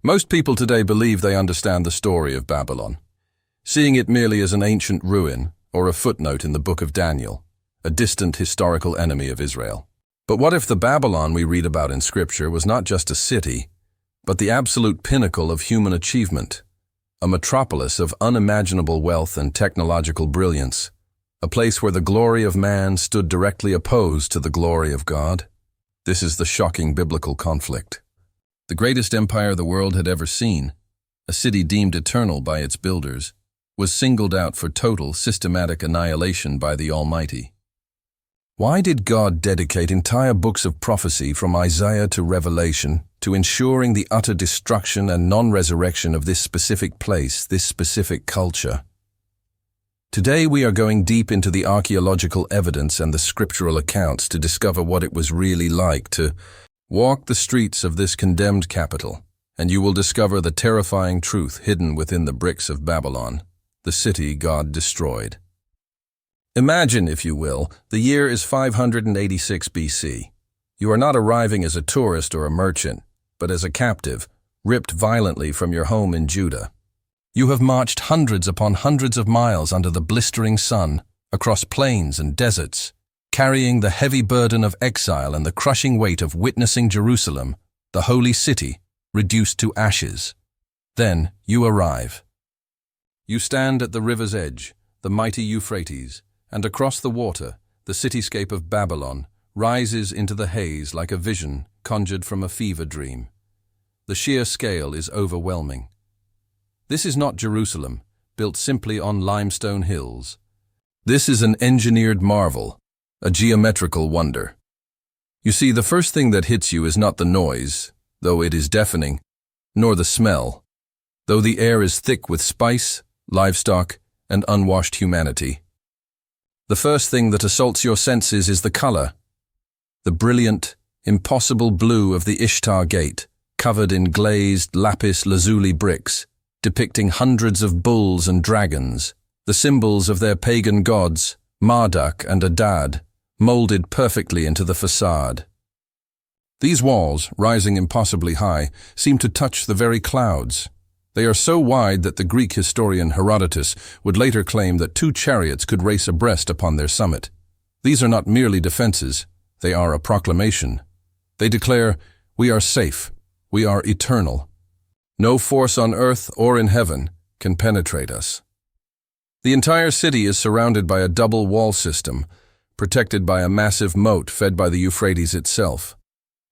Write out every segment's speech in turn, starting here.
Most people today believe they understand the story of Babylon, seeing it merely as an ancient ruin or a footnote in the book of Daniel, a distant historical enemy of Israel. But what if the Babylon we read about in Scripture was not just a city, but the absolute pinnacle of human achievement, a metropolis of unimaginable wealth and technological brilliance, a place where the glory of man stood directly opposed to the glory of God? This is the shocking biblical conflict. The greatest empire the world had ever seen, a city deemed eternal by its builders, was singled out for total, systematic annihilation by the Almighty. Why did God dedicate entire books of prophecy from Isaiah to Revelation to ensuring the utter destruction and non-resurrection of this specific place, this specific culture? Today we are going deep into the archaeological evidence and the scriptural accounts to discover what it was really like to walk the streets of this condemned capital, and you will discover the terrifying truth hidden within the bricks of Babylon, the city God destroyed. Imagine, if you will, the year is 586 BC. You are not arriving as a tourist or a merchant, but as a captive, ripped violently from your home in Judah. You have marched hundreds upon hundreds of miles under the blistering sun, across plains and deserts, carrying the heavy burden of exile and the crushing weight of witnessing Jerusalem, the holy city, reduced to ashes. Then you arrive. You stand at the river's edge, the mighty Euphrates, and across the water, the cityscape of Babylon rises into the haze like a vision conjured from a fever dream. The sheer scale is overwhelming. This is not Jerusalem, built simply on limestone hills. This is an engineered marvel, a geometrical wonder. You see, the first thing that hits you is not the noise, though it is deafening, nor the smell, though the air is thick with spice, livestock, and unwashed humanity. The first thing that assaults your senses is the color. The brilliant, impossible blue of the Ishtar Gate, covered in glazed lapis lazuli bricks, depicting hundreds of bulls and dragons, the symbols of their pagan gods, Marduk and Adad, molded perfectly into the facade. These walls, rising impossibly high, seem to touch the very clouds. They are so wide that the Greek historian Herodotus would later claim that 2 chariots could race abreast upon their summit. These are not merely defenses, they are a proclamation. They declare, "We are safe, we are eternal. No force on earth or in heaven can penetrate us." The entire city is surrounded by a double wall system, protected by a massive moat fed by the Euphrates itself.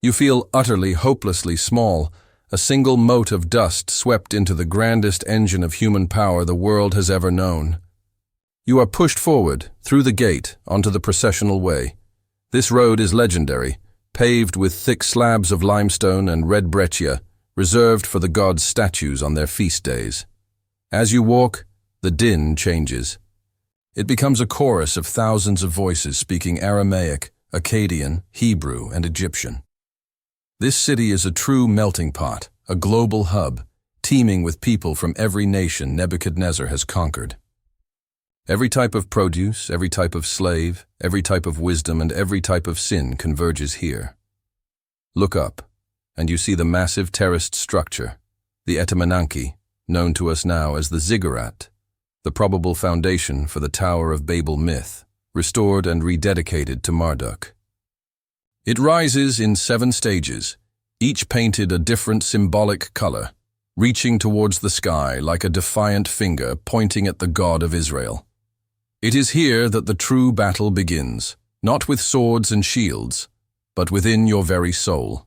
You feel utterly, hopelessly small, a single mote of dust swept into the grandest engine of human power the world has ever known. You are pushed forward, through the gate, onto the processional way. This road is legendary, paved with thick slabs of limestone and red breccia, reserved for the gods' statues on their feast days. As you walk, the din changes. It becomes a chorus of thousands of voices speaking Aramaic, Akkadian, Hebrew, and Egyptian. This city is a true melting pot, a global hub, teeming with people from every nation Nebuchadnezzar has conquered. Every type of produce, every type of slave, every type of wisdom, and every type of sin converges here. Look up, and you see the massive terraced structure, the Etemenanki, known to us now as the ziggurat, the probable foundation for the Tower of Babel myth, restored and rededicated to Marduk. It rises in 7 stages, each painted a different symbolic color, reaching towards the sky like a defiant finger pointing at the God of Israel. It is here that the true battle begins, not with swords and shields, but within your very soul.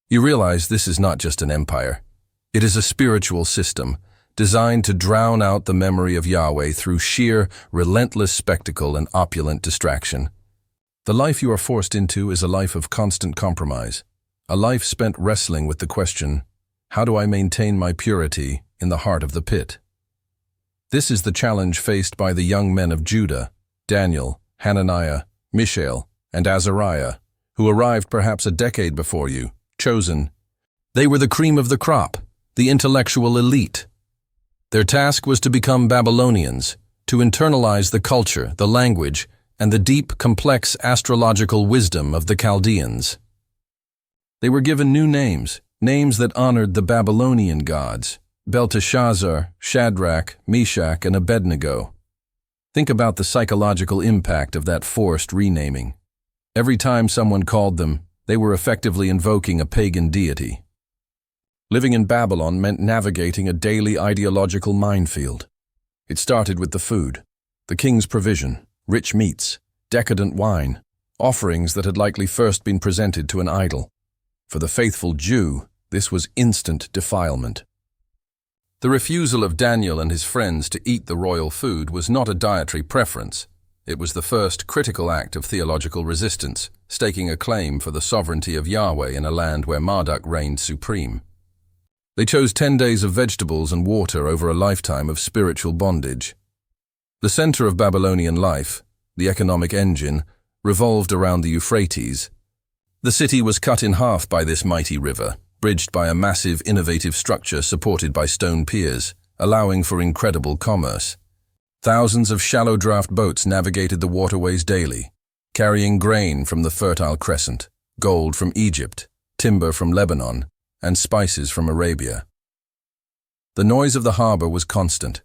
You realize this is not just an empire. It is a spiritual system, designed to drown out the memory of Yahweh through sheer, relentless spectacle and opulent distraction. The life you are forced into is a life of constant compromise, a life spent wrestling with the question, how do I maintain my purity in the heart of the pit? This is the challenge faced by the young men of Judah, Daniel, Hananiah, Mishael, and Azariah, who arrived perhaps a decade before you, chosen. They were the cream of the crop, the intellectual elite. Their task was to become Babylonians, to internalize the culture, the language, and the deep, complex astrological wisdom of the Chaldeans. They were given new names, names that honored the Babylonian gods: Belshazzar, Shadrach, Meshach, and Abednego. Think about the psychological impact of that forced renaming. Every time someone called them, they were effectively invoking a pagan deity. Living in Babylon meant navigating a daily ideological minefield. It started with the food, the king's provision, rich meats, decadent wine, offerings that had likely first been presented to an idol. For the faithful Jew, this was instant defilement. The refusal of Daniel and his friends to eat the royal food was not a dietary preference. It was the first critical act of theological resistance, staking a claim for the sovereignty of Yahweh in a land where Marduk reigned supreme. They chose 10 days of vegetables and water over a lifetime of spiritual bondage. The center of Babylonian life, the economic engine, revolved around the Euphrates. The city was cut in half by this mighty river, bridged by a massive, innovative structure supported by stone piers, allowing for incredible commerce. Thousands of shallow draft boats navigated the waterways daily, carrying grain from the Fertile Crescent, gold from Egypt, timber from Lebanon, and spices from Arabia. The noise of the harbor was constant,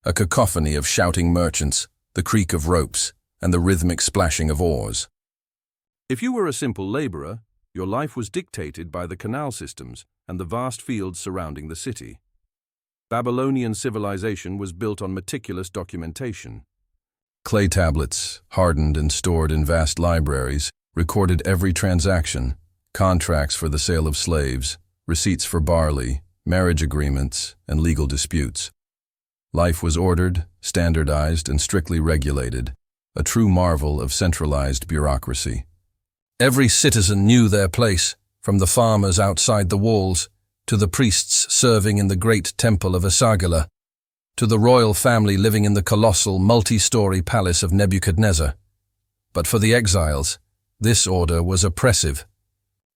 a cacophony of shouting merchants, the creak of ropes, and the rhythmic splashing of oars. If you were a simple laborer, your life was dictated by the canal systems and the vast fields surrounding the city. Babylonian civilization was built on meticulous documentation. Clay tablets, hardened and stored in vast libraries, recorded every transaction: contracts for the sale of slaves, receipts for barley, marriage agreements, and legal disputes. Life was ordered, standardized, and strictly regulated, a true marvel of centralized bureaucracy. Every citizen knew their place, from the farmers outside the walls, to the priests serving in the great temple of Esagila, to the royal family living in the colossal, multi-story palace of Nebuchadnezzar. But for the exiles, this order was oppressive.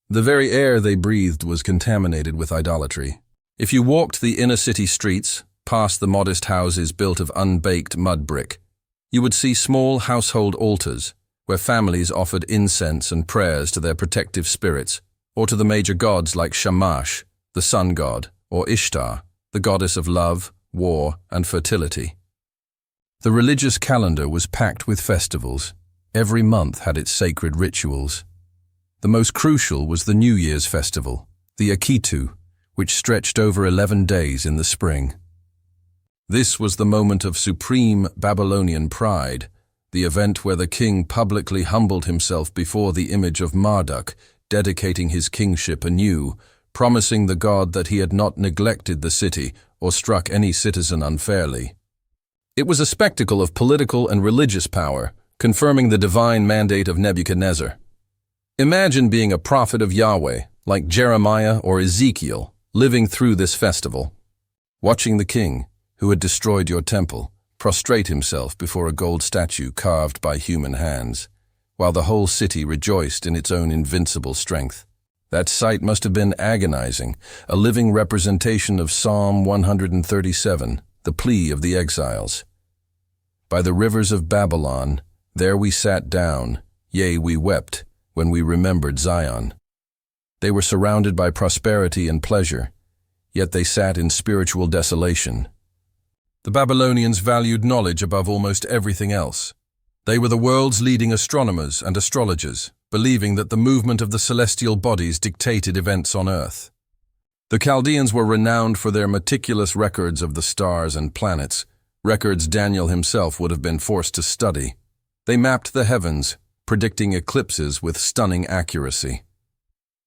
The very air they breathed was contaminated with idolatry. If you walked the inner city streets, past the modest houses built of unbaked mud brick, you would see small household altars, where families offered incense and prayers to their protective spirits, or to the major gods like Shamash, the sun god, or Ishtar, the goddess of love, war, and fertility. The religious calendar was packed with festivals. Every month had its sacred rituals. The most crucial was the New Year's festival, the Akitu, which stretched over 11 days in the spring. This was the moment of supreme Babylonian pride, the event where the king publicly humbled himself before the image of Marduk, dedicating his kingship anew, promising the god that he had not neglected the city or struck any citizen unfairly. It was a spectacle of political and religious power, confirming the divine mandate of Nebuchadnezzar. Imagine being a prophet of Yahweh, like Jeremiah or Ezekiel, living through this festival, watching the king, who had destroyed your temple, prostrate himself before a gold statue carved by human hands, while the whole city rejoiced in its own invincible strength. That sight must have been agonizing, a living representation of Psalm 137, the plea of the exiles. By the rivers of Babylon, there we sat down, yea, we wept, when we remembered Zion. They were surrounded by prosperity and pleasure, yet they sat in spiritual desolation. The Babylonians valued knowledge above almost everything else. They were the world's leading astronomers and astrologers, believing that the movement of the celestial bodies dictated events on Earth. The Chaldeans were renowned for their meticulous records of the stars and planets, records Daniel himself would have been forced to study. They mapped the heavens, predicting eclipses with stunning accuracy.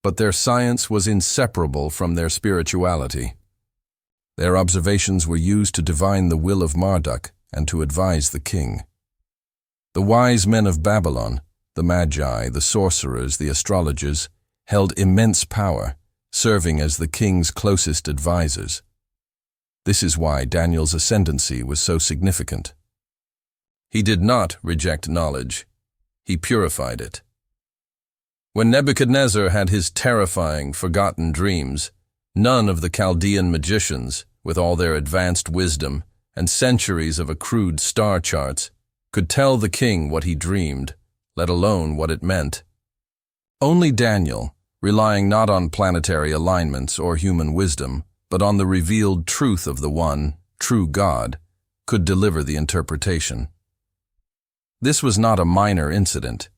But their science was inseparable from their spirituality. Their observations were used to divine the will of Marduk and to advise the king. The wise men of Babylon, the magi, the sorcerers, the astrologers, held immense power, serving as the king's closest advisors. This is why Daniel's ascendancy was so significant. He did not reject knowledge. He purified it. When Nebuchadnezzar had his terrifying, forgotten dreams, none of the Chaldean magicians, with all their advanced wisdom and centuries of accrued star charts, could tell the king what he dreamed, let alone what it meant. Only Daniel, relying not on planetary alignments or human wisdom, but on the revealed truth of the one, true God, could deliver the interpretation. This was not a minor incident.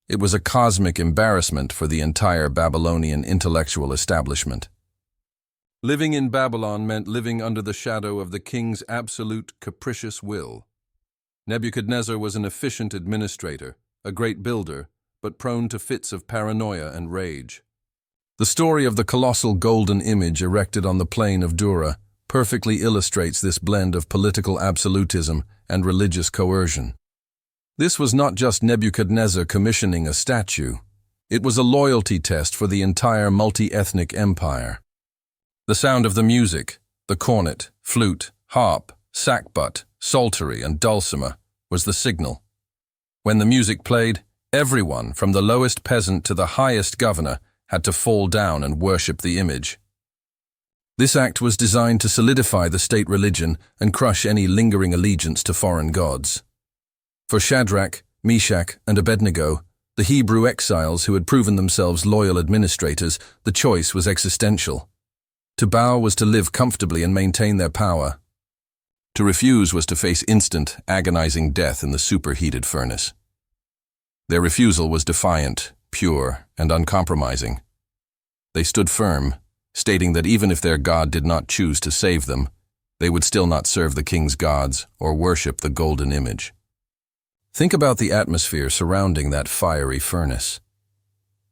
It was a cosmic embarrassment for the entire Babylonian intellectual establishment. Living in Babylon meant living under the shadow of the king's absolute capricious will. Nebuchadnezzar was an efficient administrator, a great builder, but prone to fits of paranoia and rage. The story of the colossal golden image erected on the plain of Dura perfectly illustrates this blend of political absolutism and religious coercion. This was not just Nebuchadnezzar commissioning a statue. It was a loyalty test for the entire multi-ethnic empire. The sound of the music, the cornet, flute, harp, sackbut, psaltery, and dulcimer, was the signal. When the music played, everyone, from the lowest peasant to the highest governor, had to fall down and worship the image. This act was designed to solidify the state religion and crush any lingering allegiance to foreign gods. For Shadrach, Meshach, and Abednego, the Hebrew exiles who had proven themselves loyal administrators, the choice was existential. To bow was to live comfortably and maintain their power. To refuse was to face instant, agonizing death in the superheated furnace. Their refusal was defiant, pure, and uncompromising. They stood firm, stating that even if their God did not choose to save them, they would still not serve the king's gods or worship the golden image. Think about the atmosphere surrounding that fiery furnace.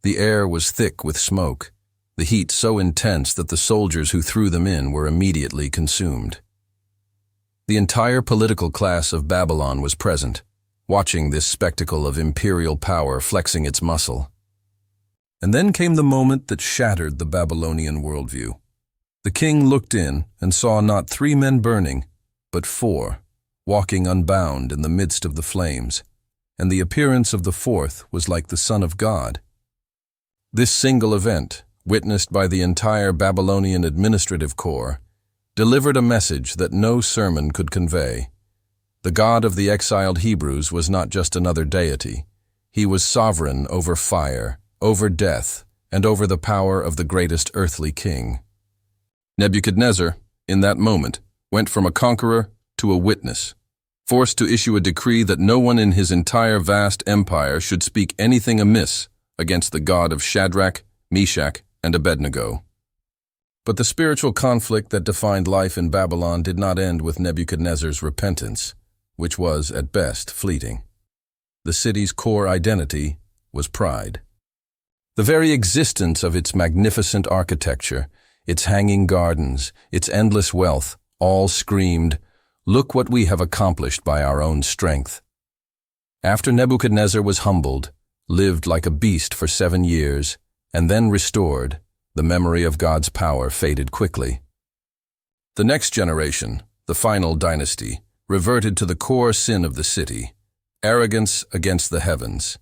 The air was thick with smoke, the heat so intense that the soldiers who threw them in were immediately consumed. The entire political class of Babylon was present, watching this spectacle of imperial power flexing its muscle. And then came the moment that shattered the Babylonian worldview. The king looked in and saw not 3 men burning, but 4, walking unbound in the midst of the flames, and the appearance of the 4th was like the Son of God. This single event, witnessed by the entire Babylonian administrative corps, delivered a message that no sermon could convey. The God of the exiled Hebrews was not just another deity. He was sovereign over fire, over death, and over the power of the greatest earthly king. Nebuchadnezzar, in that moment, went from a conqueror to a witness, forced to issue a decree that no one in his entire vast empire should speak anything amiss against the God of Shadrach, Meshach, and Abednego. But the spiritual conflict that defined life in Babylon did not end with Nebuchadnezzar's repentance, which was, at best, fleeting. The city's core identity was pride. The very existence of its magnificent architecture, its hanging gardens, its endless wealth, all screamed, "Look what we have accomplished by our own strength." After Nebuchadnezzar was humbled, lived like a beast for 7 years, and then restored, the memory of God's power faded quickly. The next generation, the final dynasty, reverted to the core sin of the city, arrogance against the heavens.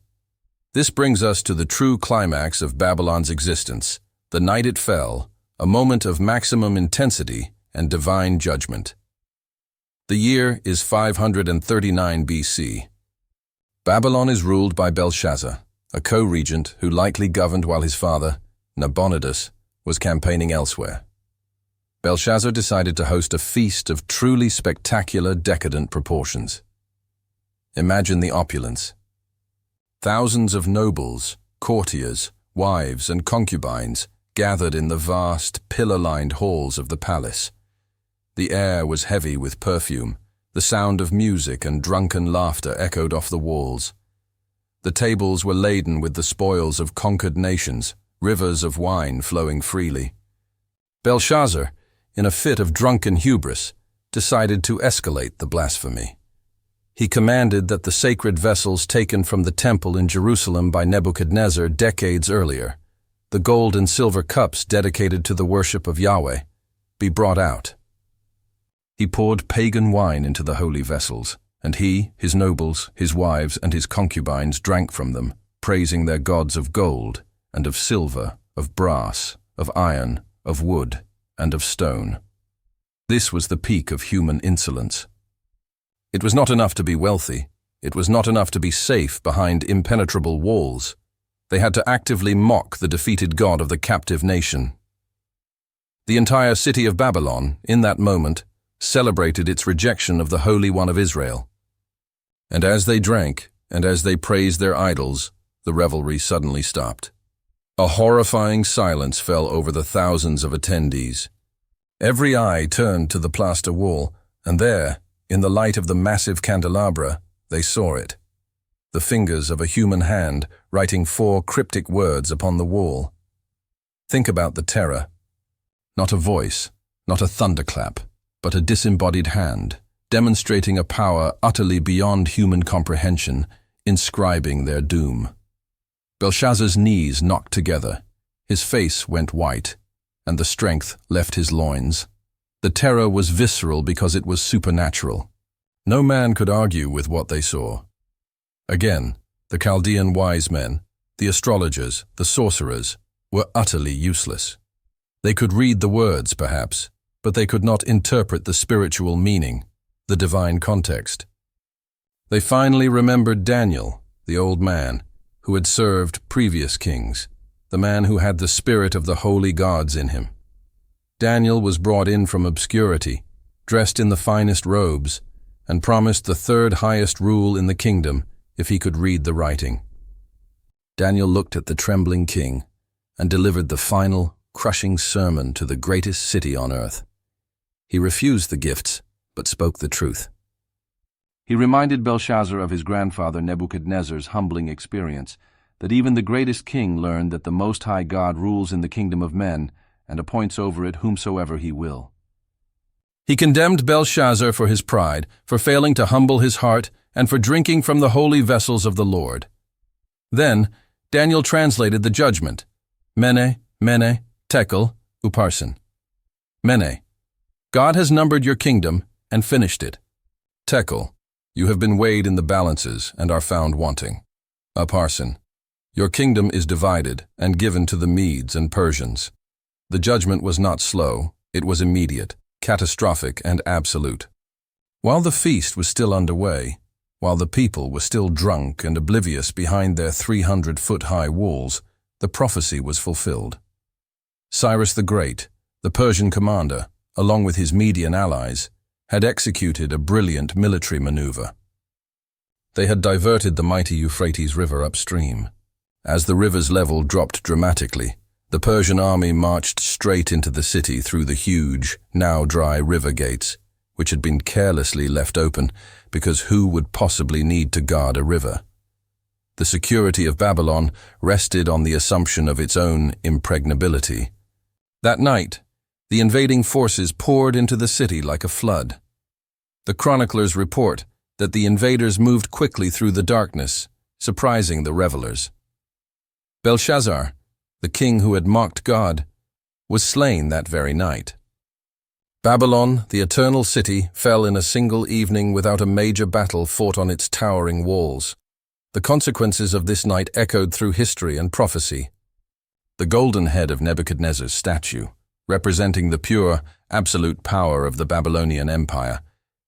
This brings us to the true climax of Babylon's existence, the night it fell, a moment of maximum intensity and divine judgment. The year is 539 BC. Babylon is ruled by Belshazzar, a co-regent who likely governed while his father, Nabonidus, was campaigning elsewhere. Belshazzar decided to host a feast of truly spectacular, decadent proportions. Imagine the opulence. Thousands of nobles, courtiers, wives, and concubines gathered in the vast, pillar-lined halls of the palace. The air was heavy with perfume. The sound of music and drunken laughter echoed off the walls. The tables were laden with the spoils of conquered nations, rivers of wine flowing freely. Belshazzar, in a fit of drunken hubris, decided to escalate the blasphemy. He commanded that the sacred vessels taken from the temple in Jerusalem by Nebuchadnezzar decades earlier, the gold and silver cups dedicated to the worship of Yahweh, be brought out. He poured pagan wine into the holy vessels, and he, his nobles, his wives, and his concubines drank from them, praising their gods of gold, and of silver, of brass, of iron, of wood, and of stone. This was the peak of human insolence. It was not enough to be wealthy. It was not enough to be safe behind impenetrable walls. They had to actively mock the defeated God of the captive nation. The entire city of Babylon, in that moment, celebrated its rejection of the Holy One of Israel. And as they drank, and as they praised their idols, the revelry suddenly stopped. A horrifying silence fell over the thousands of attendees. Every eye turned to the plaster wall, and there, in the light of the massive candelabra, they saw it. The fingers of a human hand writing 4 cryptic words upon the wall. Think about the terror. Not a voice, not a thunderclap, but a disembodied hand, demonstrating a power utterly beyond human comprehension, inscribing their doom. Belshazzar's knees knocked together, his face went white, and the strength left his loins. The terror was visceral because it was supernatural. No man could argue with what they saw. Again, the Chaldean wise men, the astrologers, the sorcerers, were utterly useless. They could read the words, perhaps, but they could not interpret the spiritual meaning, the divine context. They finally remembered Daniel, the old man, who had served previous kings, the man who had the spirit of the holy gods in him. Daniel was brought in from obscurity, dressed in the finest robes, and promised the 3rd highest rule in the kingdom if he could read the writing. Daniel looked at the trembling king and delivered the final, crushing sermon to the greatest city on earth. He refused the gifts, but spoke the truth. He reminded Belshazzar of his grandfather Nebuchadnezzar's humbling experience, that even the greatest king learned that the Most High God rules in the kingdom of men and appoints over it whomsoever he will. He condemned Belshazzar for his pride, for failing to humble his heart, and for drinking from the holy vessels of the Lord. Then Daniel translated the judgment. Mene, mene, tekel, upharsin. Mene, God has numbered your kingdom and finished it. Tekel, you have been weighed in the balances and are found wanting. Upharsin, your kingdom is divided and given to the Medes and Persians. The judgment was not slow, it was immediate, catastrophic, and absolute. While the feast was still underway, while the people were still drunk and oblivious behind their 300-foot-high walls, the prophecy was fulfilled. Cyrus the Great, the Persian commander, along with his Median allies, had executed a brilliant military maneuver. They had diverted the mighty Euphrates River upstream. As the river's level dropped dramatically, the Persian army marched straight into the city through the huge, now dry river gates, which had been carelessly left open because who would possibly need to guard a river? The security of Babylon rested on the assumption of its own impregnability. That night, the invading forces poured into the city like a flood. The chroniclers report that the invaders moved quickly through the darkness, surprising the revelers. Belshazzar, the king who had mocked God, was slain that very night. Babylon, the eternal city, fell in a single evening without a major battle fought on its towering walls. The consequences of this night echoed through history and prophecy. The golden head of Nebuchadnezzar's statue, representing the pure, absolute power of the Babylonian Empire,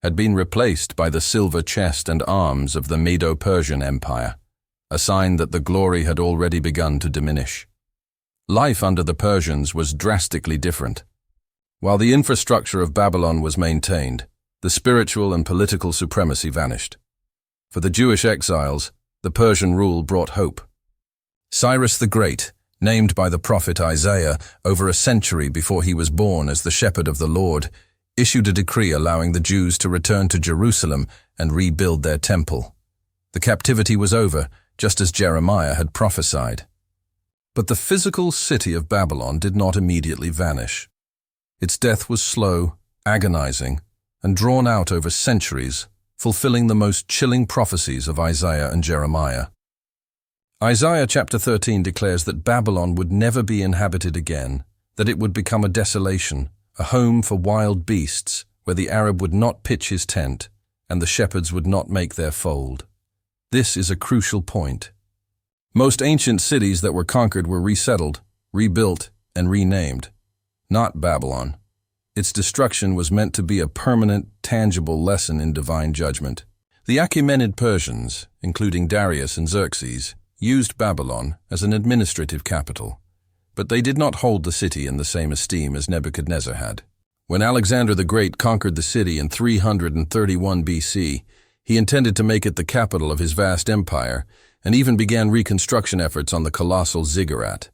had been replaced by the silver chest and arms of the Medo-Persian Empire, a sign that the glory had already begun to diminish. Life under the Persians was drastically different. While the infrastructure of Babylon was maintained, the spiritual and political supremacy vanished. For the Jewish exiles, the Persian rule brought hope. Cyrus the Great, named by the prophet Isaiah over a century before he was born as the shepherd of the Lord, issued a decree allowing the Jews to return to Jerusalem and rebuild their temple. The captivity was over, just as Jeremiah had prophesied. But the physical city of Babylon did not immediately vanish. Its death was slow, agonizing, and drawn out over centuries, fulfilling the most chilling prophecies of Isaiah and Jeremiah. Isaiah chapter 13 declares that Babylon would never be inhabited again, that it would become a desolation, a home for wild beasts, where the Arab would not pitch his tent, and the shepherds would not make their fold. This is a crucial point. Most ancient cities that were conquered were resettled, rebuilt, and renamed. Not Babylon. Its destruction was meant to be a permanent, tangible lesson in divine judgment. The Achaemenid Persians, including Darius and Xerxes, used Babylon as an administrative capital, but they did not hold the city in the same esteem as Nebuchadnezzar had. When Alexander the Great conquered the city in 331 BC, he intended to make it the capital of his vast empire and even began reconstruction efforts on the colossal ziggurat.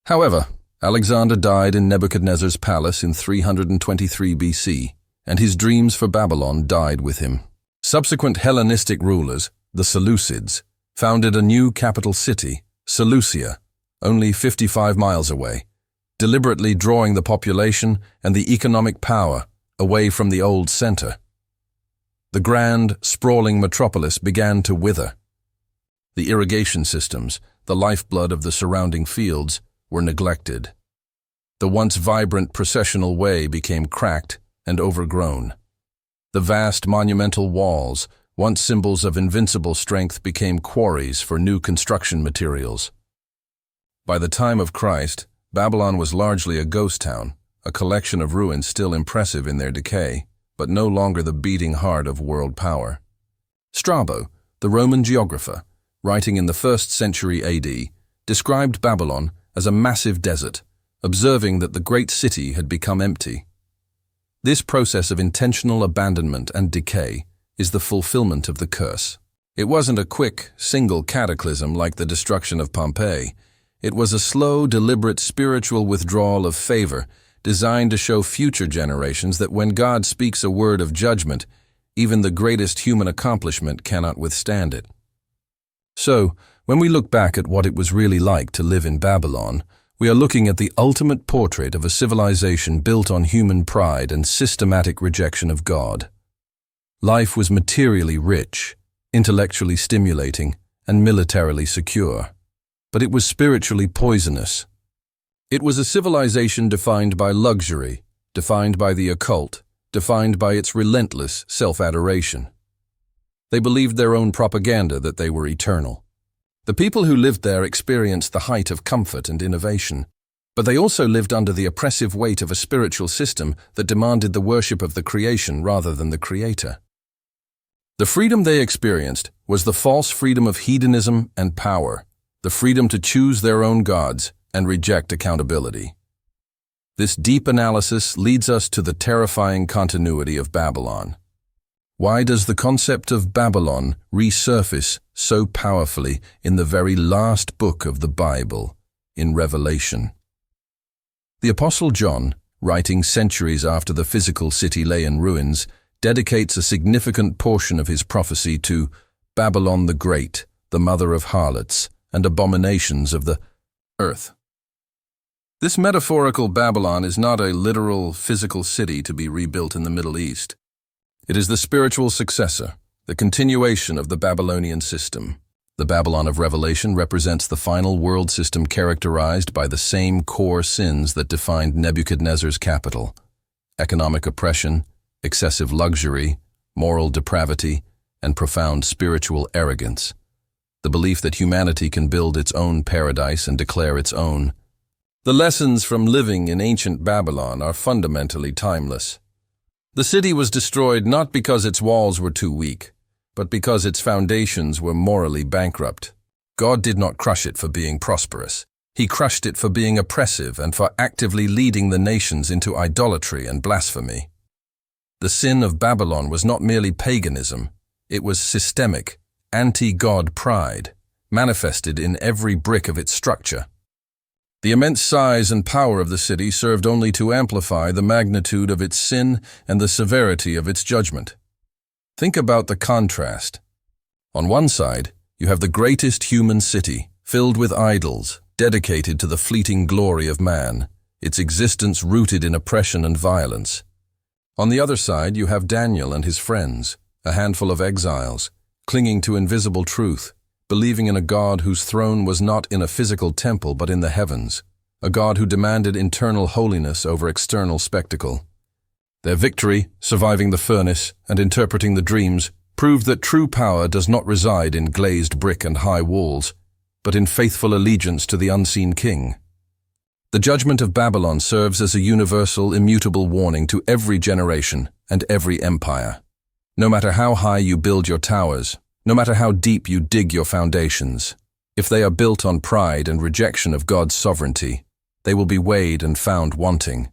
However, Alexander died in Nebuchadnezzar's palace in 323 BC, and his dreams for Babylon died with him. Subsequent Hellenistic rulers, the Seleucids, founded a new capital city, Seleucia, only 55 miles away, deliberately drawing the population and the economic power away from the old center. The grand, sprawling metropolis began to wither. The irrigation systems, the lifeblood of the surrounding fields, were neglected. The once vibrant processional way became cracked and overgrown. The vast monumental walls, once symbols of invincible strength, became quarries for new construction materials. By the time of Christ, Babylon was largely a ghost town, a collection of ruins still impressive in their decay, but no longer the beating heart of world power. Strabo, the Roman geographer, writing in the 1st century AD, described Babylon as a massive desert, observing that the great city had become empty. This process of intentional abandonment and decay is the fulfillment of the curse. It wasn't a quick, single cataclysm like the destruction of Pompeii. It was a slow, deliberate spiritual withdrawal of favor designed to show future generations that when God speaks a word of judgment, even the greatest human accomplishment cannot withstand it. So, when we look back at what it was really like to live in Babylon, we are looking at the ultimate portrait of a civilization built on human pride and systematic rejection of God. Life was materially rich, intellectually stimulating, and militarily secure. But it was spiritually poisonous. It was a civilization defined by luxury, defined by the occult, defined by its relentless self-adoration. They believed their own propaganda that they were eternal. The people who lived there experienced the height of comfort and innovation, but they also lived under the oppressive weight of a spiritual system that demanded the worship of the creation rather than the creator. The freedom they experienced was the false freedom of hedonism and power, the freedom to choose their own gods and reject accountability. This deep analysis leads us to the terrifying continuity of Babylon. Why does the concept of Babylon resurface so powerfully in the very last book of the Bible, in Revelation? The Apostle John, writing centuries after the physical city lay in ruins, dedicates a significant portion of his prophecy to Babylon the Great, the mother of harlots and abominations of the earth. This metaphorical Babylon is not a literal physical city to be rebuilt in the Middle East. It is the spiritual successor, the continuation of the Babylonian system. The Babylon of Revelation represents the final world system characterized by the same core sins that defined Nebuchadnezzar's capital: economic oppression, excessive luxury, moral depravity, and profound spiritual arrogance. The belief that humanity can build its own paradise and declare its own. The lessons from living in ancient Babylon are fundamentally timeless. The city was destroyed not because its walls were too weak, but because its foundations were morally bankrupt. God did not crush it for being prosperous. He crushed it for being oppressive and for actively leading the nations into idolatry and blasphemy. The sin of Babylon was not merely paganism, it was systemic, anti-God pride, manifested in every brick of its structure. The immense size and power of the city served only to amplify the magnitude of its sin and the severity of its judgment. Think about the contrast. On one side, you have the greatest human city, filled with idols, dedicated to the fleeting glory of man, its existence rooted in oppression and violence. On the other side, you have Daniel and his friends, a handful of exiles, clinging to invisible truth, believing in a God whose throne was not in a physical temple but in the heavens, a God who demanded internal holiness over external spectacle. Their victory, surviving the furnace and interpreting the dreams, proved that true power does not reside in glazed brick and high walls, but in faithful allegiance to the unseen king. The judgment of Babylon serves as a universal, immutable warning to every generation and every empire. No matter how high you build your towers, no matter how deep you dig your foundations, If they are built on pride and rejection of God's sovereignty, they will be weighed and found wanting.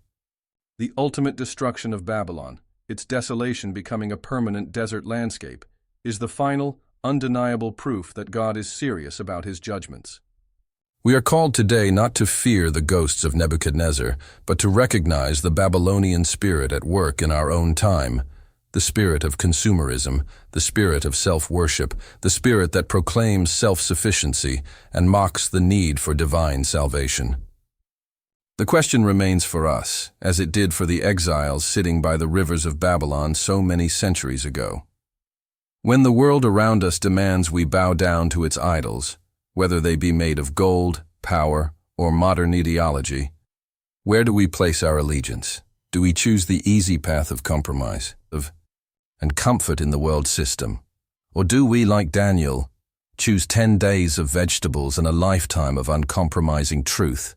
The ultimate destruction of Babylon, its desolation becoming a permanent desert landscape, is the final, undeniable proof that God is serious about his judgments. We are called today not to fear the ghosts of Nebuchadnezzar, but to recognize the Babylonian spirit at work in our own time, the spirit of consumerism, the spirit of self-worship, the spirit that proclaims self-sufficiency and mocks the need for divine salvation. The question remains for us, as it did for the exiles sitting by the rivers of Babylon so many centuries ago. When the world around us demands we bow down to its idols, whether they be made of gold, power, or modern ideology, where do we place our allegiance? Do we choose the easy path of compromise, and comfort in the world system? Or do we, like Daniel, choose 10 days of vegetables and a lifetime of uncompromising truth,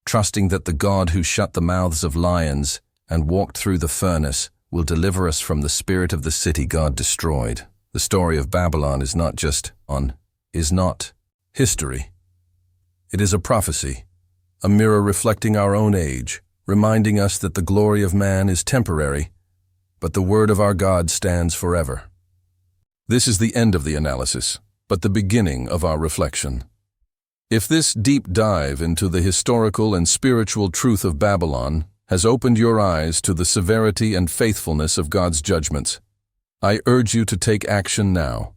trusting that the God who shut the mouths of lions and walked through the furnace will deliver us from the spirit of the city God destroyed? The story of Babylon is not history. It is a prophecy, a mirror reflecting our own age, reminding us that the glory of man is temporary, but the word of our God stands forever. This is the end of the analysis, but the beginning of our reflection. If this deep dive into the historical and spiritual truth of Babylon has opened your eyes to the severity and faithfulness of God's judgments, I urge you to take action now.